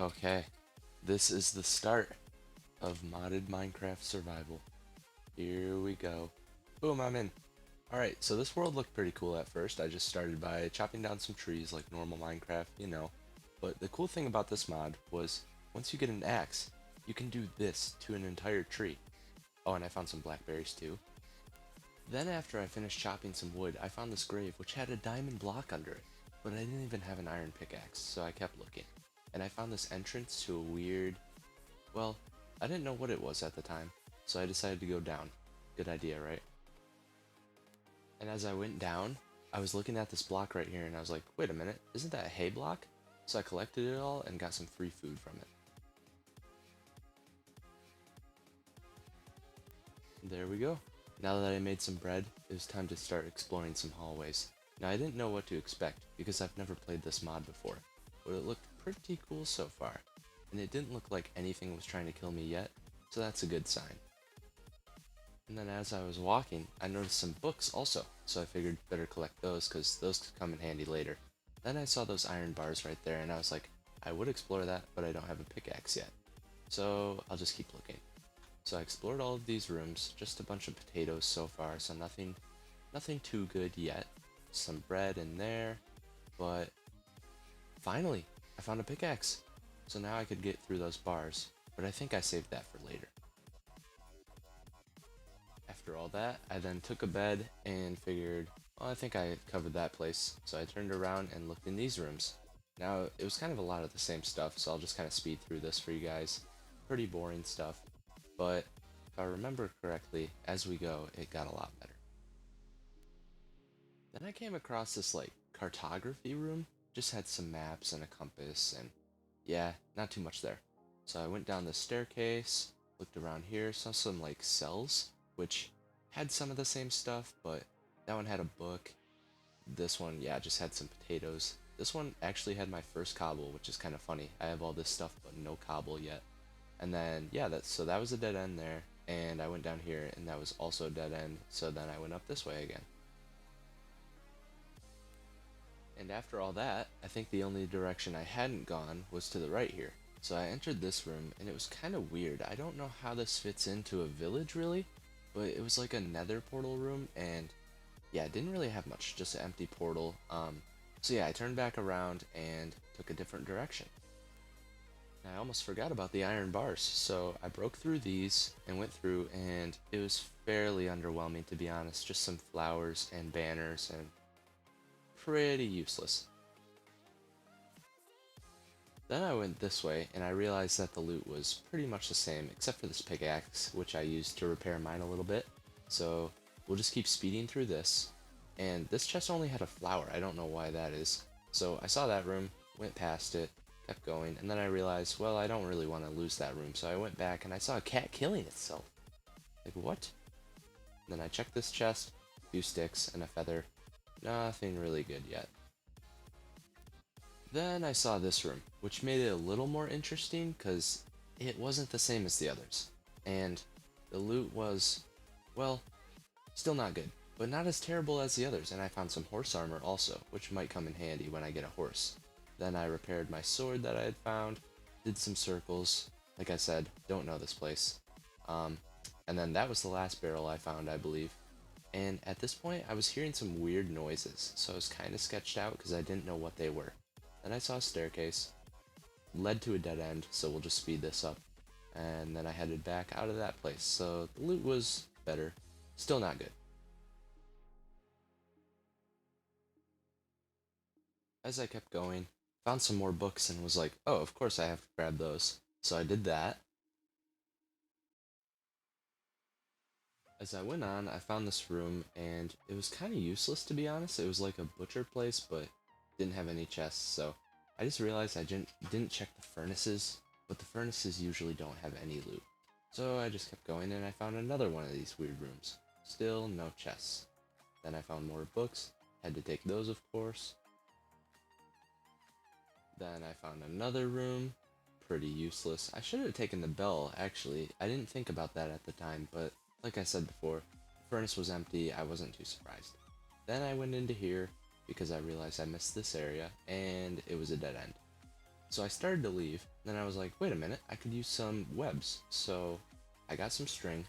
Okay, this is the start of modded Minecraft survival. Here we go. Boom, I'm in. Alright, so this world looked pretty cool at first. I just started by chopping down some trees like normal Minecraft. But the cool thing about this mod was once you get an axe, you can do this to an entire tree. Oh, and I found some blackberries too. Then after I finished chopping some wood, I found this grave which had a diamond block under it, but I didn't even have an iron pickaxe, so I kept looking. And I found this entrance to a weird, well, I didn't know what it was at the time, so I decided to go down. Good idea, right? And as I went down, I was looking at this block right here and I was like, wait a minute, isn't that a hay block? So I collected it all and got some free food from it. There we go. Now that I made some bread, it was time to start exploring some hallways. Now I didn't know what to expect because I've never played this mod before, but it looked pretty cool so far. And it didn't look like anything was trying to kill me yet, so that's a good sign. And then as I was walking, I noticed some books also, so I figured better collect those because those could come in handy later. Then I saw those iron bars right there and I was like, I would explore that, but I don't have a pickaxe yet. So I'll just keep looking. So I explored all of these rooms, just a bunch of potatoes so far, so nothing too good yet. Some bread in there, but finally, I found a pickaxe. So now I could get through those bars, but I think I saved that for later. After all that, I then took a bed and figured, well, I think I covered that place. So I turned around and looked in these rooms. Now, it was kind of a lot of the same stuff, so I'll just kind of speed through this for you guys. Pretty boring stuff, but if I remember correctly, as we go, it got a lot better. Then I came across this, like, cartography room. Just had some maps and a compass, and yeah, not too much there. So I went down the staircase, looked around here, saw some, like, cells, which had some of the same stuff, but that one had a book. This one, yeah, just had some potatoes. This one actually had my first cobble, which is kind of funny. I have all this stuff, but no cobble yet. And then, yeah, so that was a dead end there, and I went down here, and that was also a dead end, so then I went up this way again. And after all that, I think the only direction I hadn't gone was to the right here. So I entered this room, and it was kind of weird. I don't know how this fits into a village, really, but it was like a nether portal room, and yeah, it didn't really have much, just an empty portal. So yeah, I turned back around and took a different direction. I almost forgot about the iron bars, so I broke through these and went through, and it was fairly underwhelming, to be honest. Just some flowers and banners and pretty useless. Then I went this way, and I realized that the loot was pretty much the same, except for this pickaxe, which I used to repair mine a little bit. So we'll just keep speeding through this. And this chest only had a flower, I don't know why that is. So I saw that room, went past it, kept going, and then I realized, well, I don't really want to lose that room, so I went back and I saw a cat killing itself. Like, what? Then I checked this chest, a few sticks, and a feather. Nothing really good yet. Then I saw this room, which made it a little more interesting because it wasn't the same as the others. And the loot was, well, still not good, but not as terrible as the others, and I found some horse armor also, which might come in handy when I get a horse. Then I repaired my sword that I had found, did some circles. Like I said, don't know this place. Um, and then that was the last barrel I found, I believe. And at this point, I was hearing some weird noises, so I was kind of sketched out because I didn't know what they were. Then I saw a staircase, led to a dead end, so we'll just speed this up. And then I headed back out of that place, so the loot was better. Still not good. As I kept going, found some more books and was like, oh, of course I have to grab those. So I did that. As I went on, I found this room, and it was kind of useless to be honest. It was like a butcher place, but didn't have any chests, so I just realized I didn't check the furnaces, but the furnaces usually don't have any loot. So I just kept going, and I found another one of these weird rooms. Still no chests. Then I found more books, had to take those of course. Then I found another room, pretty useless. I should have taken the bell, actually. I didn't think about that at the time, but like I said before, the furnace was empty, I wasn't too surprised. Then I went into here, because I realized I missed this area, and it was a dead end. So I started to leave, then I was like, wait a minute, I could use some webs. So I got some string,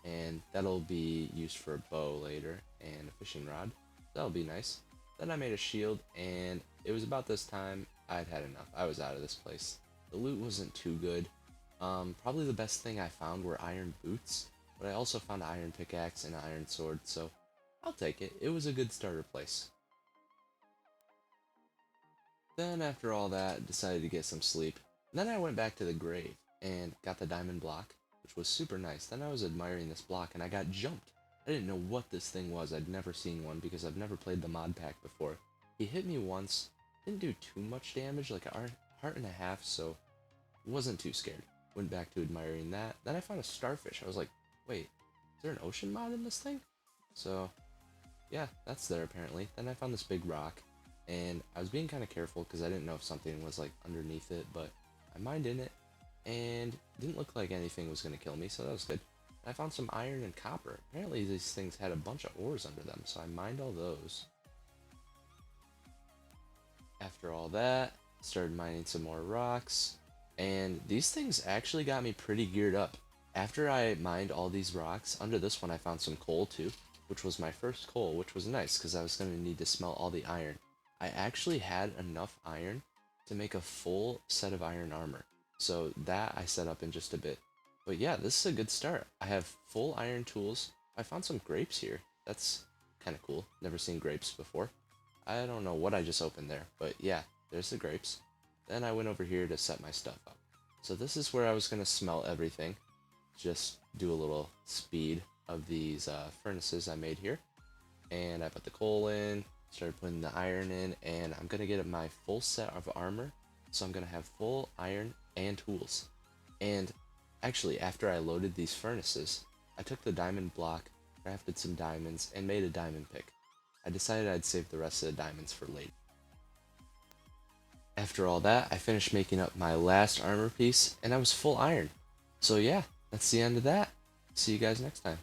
and that'll be used for a bow later, and a fishing rod. That'll be nice. Then I made a shield, and it was about this time I'd had enough. I was out of this place. The loot wasn't too good. Probably the best thing I found were iron boots, but I also found an iron pickaxe and an iron sword, so I'll take it. It was a good starter place. Then after all that, decided to get some sleep. Then I went back to the grave and got the diamond block, which was super nice. Then I was admiring this block and I got jumped. I didn't know what this thing was. I'd never seen one because I've never played the mod pack before. He hit me once, didn't do too much damage, like a heart and a half, so wasn't too scared. Went back to admiring that. Then I found a starfish. I was like, wait, is there an ocean mod in this thing? So yeah, that's there apparently. Then I found this big rock, and I was being kind of careful because I didn't know if something was like underneath it, but I mined in it, and didn't look like anything was going to kill me, so that was good. I found some iron and copper. Apparently these things had a bunch of ores under them, so I mined all those. After all that, started mining some more rocks, and these things actually got me pretty geared up. After I mined all these rocks, under this one I found some coal too, which was my first coal, which was nice because I was going to need to smelt all the iron. I actually had enough iron to make a full set of iron armor, so that I set up in just a bit. But yeah, this is a good start. I have full iron tools. I found some grapes here. That's kind of cool. Never seen grapes before. I don't know what I just opened there, but yeah, there's the grapes. Then I went over here to set my stuff up. So this is where I was going to smelt everything. Just do a little speed of these furnaces I made here. And I put the coal in, started putting the iron in, and I'm going to get my full set of armor. So I'm going to have full iron and tools. And actually, after I loaded these furnaces, I took the diamond block, crafted some diamonds, and made a diamond pick. I decided I'd save the rest of the diamonds for later. After all that, I finished making up my last armor piece, and I was full iron. So yeah, that's the end of that. See you guys next time.